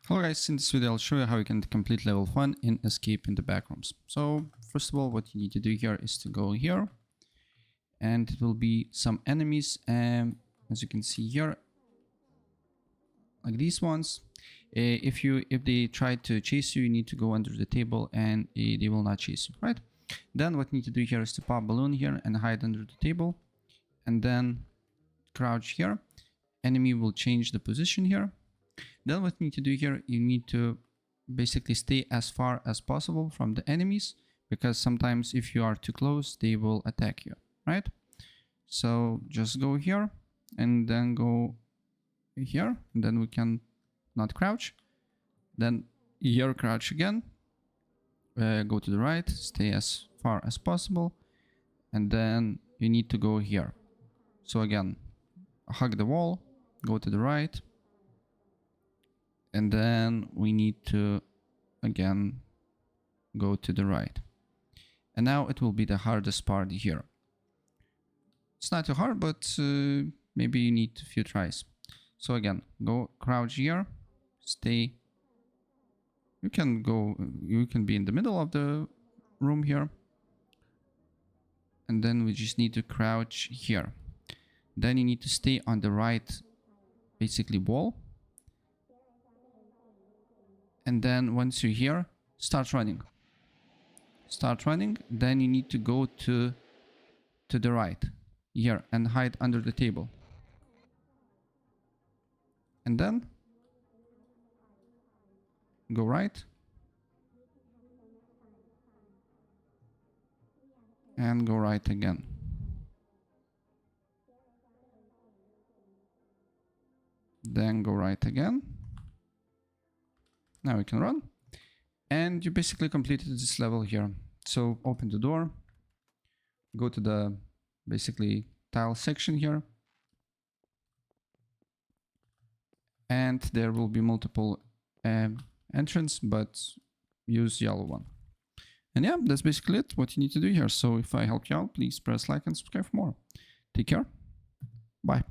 Hello guys, in this video I'll show you how you can complete level 1 in Escape in the Backrooms. So first of all, what you need to do here is to go here, and it will be some enemies, and as you can see here, like these ones. If they try to chase you, you need to go under the table, and they will not chase you, right? Then what you need to do here is to pop balloon here and hide under the table, and then crouch here. Enemy will change the position here. Then what you need to do here, you need to basically stay as far as possible from the enemies, because sometimes if you are too close, they will attack you, right? So just go here and then go here, and then we can not crouch. Then here crouch again, go to the right, stay as far as possible, and then you need to go here. So again, hug the wall, go to the right, and then we need to again go to the right. And now it will be the hardest part here. It's not too hard, but maybe you need a few tries. So again, go crouch here, stay. You can be in the middle of the room here. And then we just need to crouch here. Then you need to stay on the right, basically wall. And then once you're here, start running. Start running. Then you need to go to the right here and hide under the table. And then go right. And go right again. Then go right again. Now we can run, and you basically completed this level here. So open the door, go to the basically tile section here, and there will be multiple entrance, but use yellow one. And yeah, that's basically it, what you need to do here. So if I helped you out, please press like and subscribe for more. Take care. Bye.